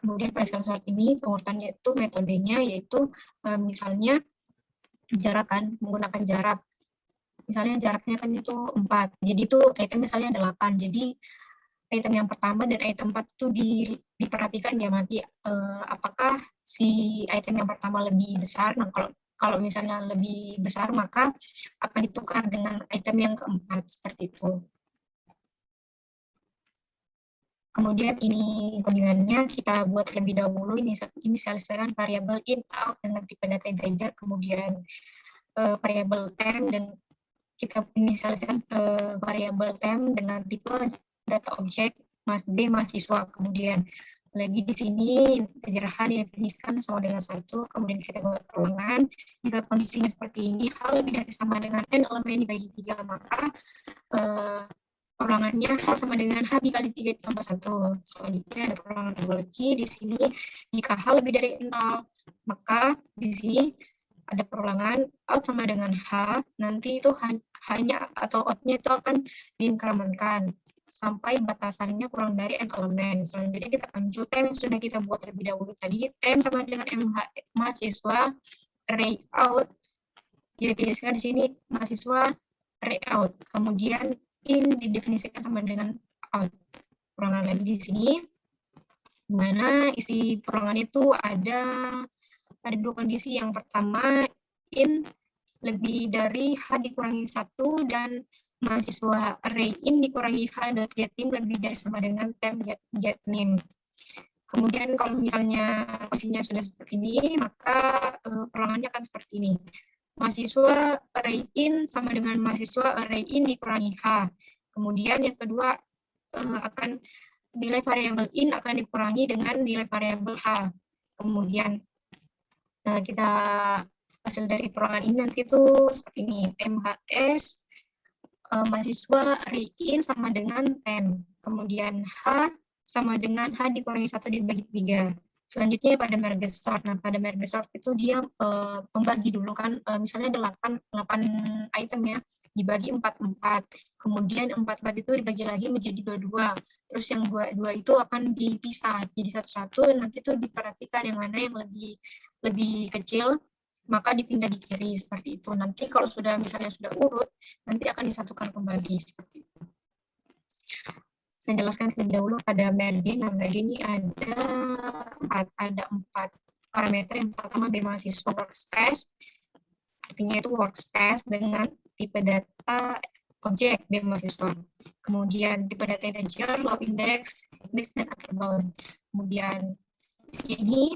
Kemudian pada screenshot ini pengurutannya itu metodenya yaitu misalnya jarak kan, menggunakan jarak. Misalnya jaraknya kan itu 4, jadi itu item misalnya ada 8, jadi item yang pertama dan item 4 itu diperhatikan diamati apakah si item yang pertama lebih besar. Nah, kalau misalnya lebih besar maka akan ditukar dengan item yang keempat seperti itu. Kemudian ini codingannya kita buat lebih dahulu, ini inisialisasikan variabel in out dengan tipe data integer, kemudian variabel temp, dan kita inisialisasikan variabel temp dengan tipe data object mas B mahasiswa. Kemudian lagi di sini integer H didefinisikan sama dengan 1, kemudian kita buat ulangan. Jika kondisinya seperti ini, H lebih dari sama dengan N elemen dibagi 3, maka ulangannya H sama dengan H dikali 3 ditambah 1. Selanjutnya ada ulangan lagi di sini, jika H lebih dari 0, maka di sini ada perulangan out sama dengan H, nanti itu hanya atau outnya itu akan diinkrementkan sampai batasannya kurang dari n elemen. Selanjutnya kita lanjut temp yang sudah kita buat terlebih dahulu tadi. Temp sama dengan mahasiswa array out, didefinisikan di sini mahasiswa array out. Kemudian in didefinisikan sama dengan out. Perulangan lagi di sini, dimana isi perulangan itu ada 2 kondisi. Yang pertama, in lebih dari H dikurangi 1 dan mahasiswa array in dikurangi H.getName lebih dari sama dengan temp getName. Kemudian kalau misalnya posisinya sudah seperti ini, maka perulangannya akan seperti ini. Mahasiswa array in sama dengan mahasiswa array in dikurangi H. Kemudian yang kedua, akan nilai variabel in akan dikurangi dengan nilai variabel H. Kemudian kita hasil dari perulangan ini nanti itu seperti ini, MHS mahasiswa array in sama dengan temp, kemudian H sama dengan H dikurangi 1 dibagi 3. Selanjutnya pada merge sort. Nah, pada merge sort itu dia membagi dulu kan, misalnya ada 8 item ya, dibagi 4-4. Kemudian 4-4 itu dibagi lagi menjadi 2-2. Terus yang 2 itu akan dipisah jadi satu-satu, nanti itu diperhatikan yang mana yang lebih kecil, maka dipindah di kiri seperti itu. Nanti kalau misalnya sudah urut, nanti akan disatukan kembali seperti itu. Saya jelaskan terlebih dahulu pada merge. Nah, merge ini ada 4 parameter. Yang pertama B mahasiswa workspace, artinya itu workspace dengan tipe data objek B mahasiswa. Kemudian tipe data integer, low index, dan upper bound. Kemudian ini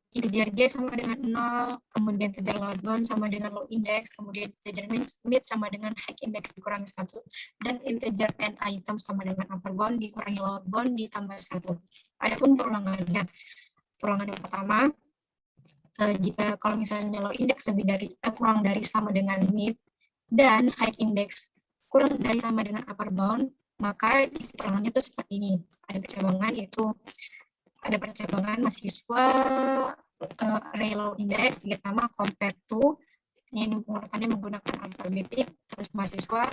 integer J sama dengan 0, kemudian integer low bound sama dengan low index, kemudian integer mid sama dengan high index dikurangi 1, dan integer n item sama dengan upper bound dikurangi low bound ditambah 1. Adapun perulangannya, perulangan yang pertama, jika kalau misalnya low index kurang dari sama dengan mid dan high index kurang dari sama dengan upper bound, maka isi perulangannya itu seperti ini. Ada percabangan, yaitu ada percabangan mahasiswa array low index ditambah compare to, ini pengurutannya menggunakan alfabetik, terus mahasiswa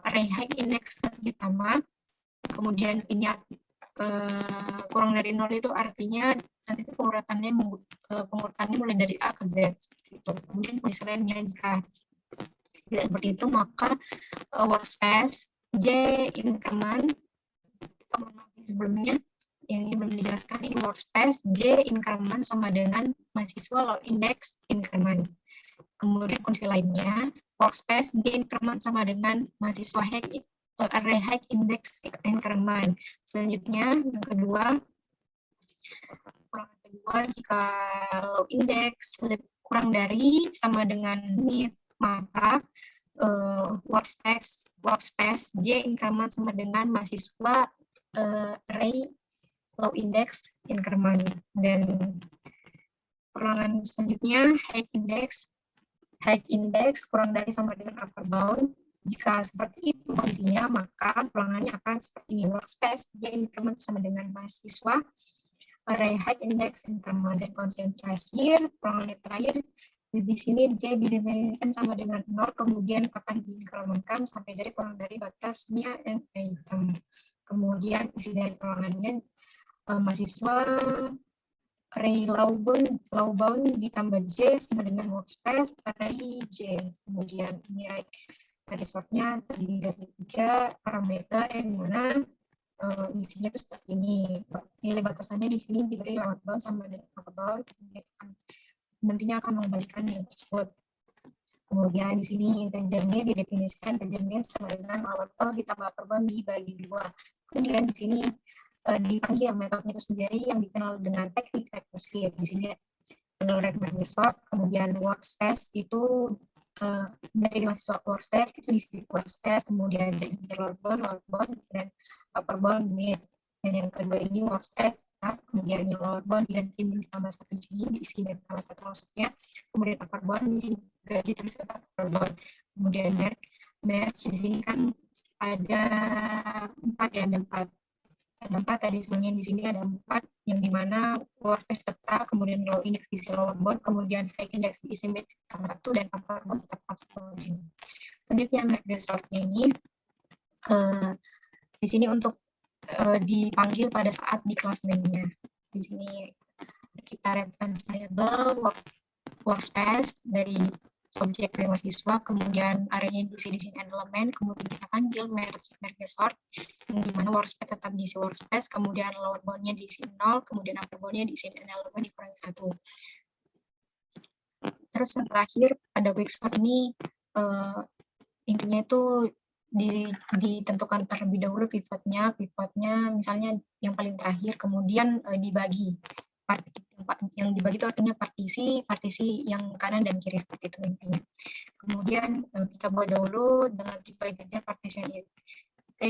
array high index ditambah, kemudian ini kurang dari 0 itu artinya nanti pengurutannya mulai dari A ke Z seperti itu. Kemudian misalnya jika tidak seperti itu, maka workspace J increment, sebelumnya yang ini belum dijelaskan, ini workspace J increment sama dengan mahasiswa low index increment. Kemudian kondisi lainnya, workspace J increment sama dengan mahasiswa array high index increment. Selanjutnya yang kedua, jika low index kurang dari sama dengan mid, maka workspace J increment sama dengan mahasiswa array low index increment. Dan perulangan selanjutnya, high index kurang dari sama dengan upper bound. Jika seperti itu kondisinya, maka perulangannya akan seperti ini, workspace J increment sama dengan mahasiswa array high index increment. Dan kondisi yang terakhir, perulangan terakhir, di sini J didefinisikan sama dengan 0, kemudian akan diinkrementkan sampai dari kurang dari batasnya n item. Kemudian isi dari perulangannya mahasiswa array lowbound ditambah J sama dengan workspace array J. Kemudian ini resortnya terdiri dari 3 parameter yang mana isinya itu seperti ini. Nilai batasannya di sini diberi lewat bound sama dengan upper bound. Nantinya akan mengembalikan nilai tersebut. Kemudian di sini integernya didefinisikan integernya sama dengan lower bound ditambah upper bound dibagi 2. Kemudian di sini dipanggil metodenya itu sendiri yang dikenal dengan teknik rekursi. Di sini resort, kemudian workspace itu dari mahasiswa workspace itu di sini workspace, kemudian lower bound dan upper bound mid. Dan yang kedua ini workspace, kemudian yang lower bound diganti tambah 1 di sini tambah 1 maksudnya. Kemudian upper bound di sini juga ditulis upper bound. Kemudian merge di sini kan ada 4 ya, ada 4 tadi sebenarnya di sini ada 4 yang dimana workspace tetap, kemudian low index diisi lower bound, kemudian high index diisi mid tambah 1 dan upper bound tetap upper bound di sini. Selanjutnya merge sortnya ini di sini untuk dipanggil pada saat di kelas mainnya. Di sini kita reference variable workspace dari objek mahasiswa, kemudian arraynya diisi di sini elemen, kemudian kita panggil metode merge sort yang dimana workspace tetap diisi workspace, kemudian lower boundnya diisi 0, kemudian upper boundnya diisi elemen dikurangi 1. Terus yang terakhir pada quick sort ini intinya itu ditentukan terlebih dahulu pivotnya misalnya yang paling terakhir, kemudian dibagi. Yang dibagi itu artinya partisi yang kanan dan kiri seperti itu intinya. Kemudian kita buat dahulu dengan tipe integer partition it.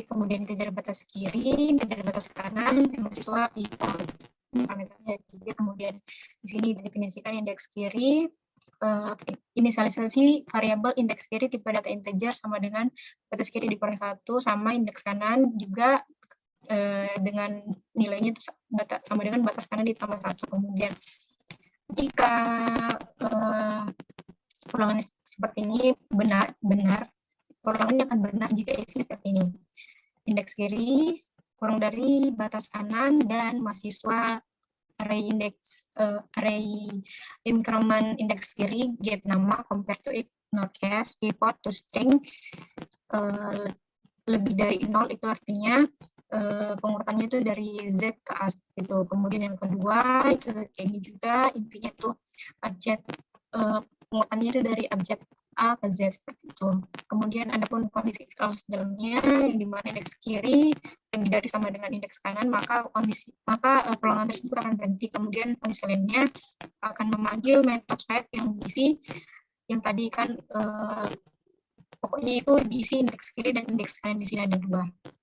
Kemudian integer batas kiri, integer batas kanan, mahasiswa pivot. Parameternya 3. Kemudian di sini didefinisikan indeks kiri, inisialisasi variabel indeks kiri tipe data integer sama dengan batas kiri dikurangi 1 sama indeks kanan juga dengan nilainya itu sama dengan batas kanan ditambah 1. Kemudian jika ulangan seperti ini benar, ulangannya akan benar jika isi seperti ini. Indeks kiri kurang dari batas kanan dan mahasiswa array increment indeks kiri get nama compare to not cast pivot to string lebih dari 0 itu artinya pengurutannya itu dari Z ke A gitu. Kemudian yang kedua itu kayak ini juga intinya tuh abjad pengurutannya itu dari abjad A ke Z seperti itu. Kemudian ada pun kondisi kalau dalamnya yang dimana indeks kiri lebih dari sama dengan indeks kanan, maka peluangan tersebut akan berhenti. Kemudian kondisi lainnya akan memanggil metode swipe yang diisi yang tadi kan pokoknya itu diisi indeks kiri dan indeks kanan. Di sini ada 2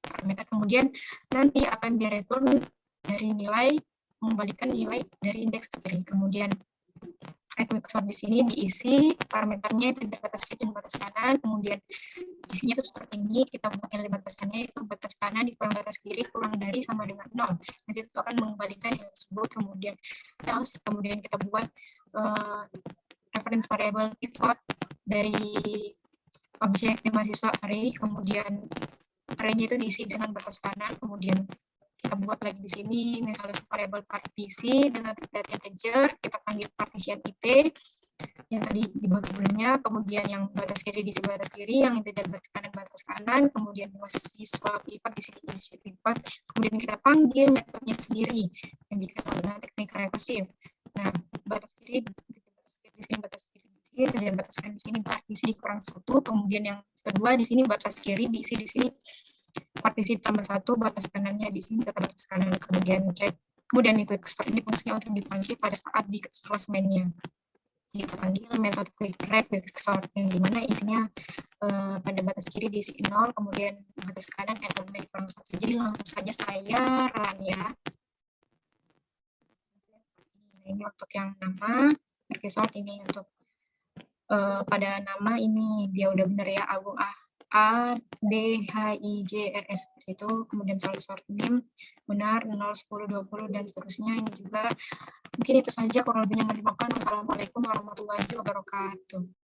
parameter. Kemudian nanti akan direturn dari nilai, mengembalikan nilai dari indeks kiri. Kemudian quick sort di sini diisi parameternya itu batas kiri dan batas kanan. Kemudian isinya itu seperti ini. Kita buat nilai batasannya itu batas kanan dikurang batas kiri kurang dari sama dengan 0. Nanti itu akan mengembalikan nilai tersebut. Kemudian else, kemudian kita buat reference variable pivot dari objek mahasiswa array, kemudian arraynya itu diisi dengan batas kanan, kemudian kita buat lagi di sini misalnya variabel partisi dengan data integer, kita panggil partition it yang tadi dibuat sebelumnya, kemudian yang batas kiri diisi batas kiri, yang integer batas kanan, kemudian mahasiswa pivot di sini diisi pivot, kemudian kita panggil metodenya sendiri yang dikenal dengan teknik rekursif. Nah, batas kiri di sini batas kiri kemudian batas kanan di sini partisi dikurang 1, kemudian yang kedua di sini batas kiri diisi di sini partisi tambah 1, batas kanannya di sini tetap batas kanan. Kemudian quick sort ini fungsinya untuk dipanggil pada saat di kelas mainnya. Kita panggil metode quick sort yang dimana isinya pada batas kiri diisi 0, kemudian batas kanan elemen dikurang 1. Jadi langsung saja saya run ya. Ini untuk yang nama quick sort, ini untuk pada nama ini dia udah benar ya, Agung A D H I J R S itu, kemudian soal sort name benar 0 10 20 dan seterusnya. Ini juga mungkin itu saja kurang lebihnya. Wassalamualaikum warahmatullahi wabarakatuh.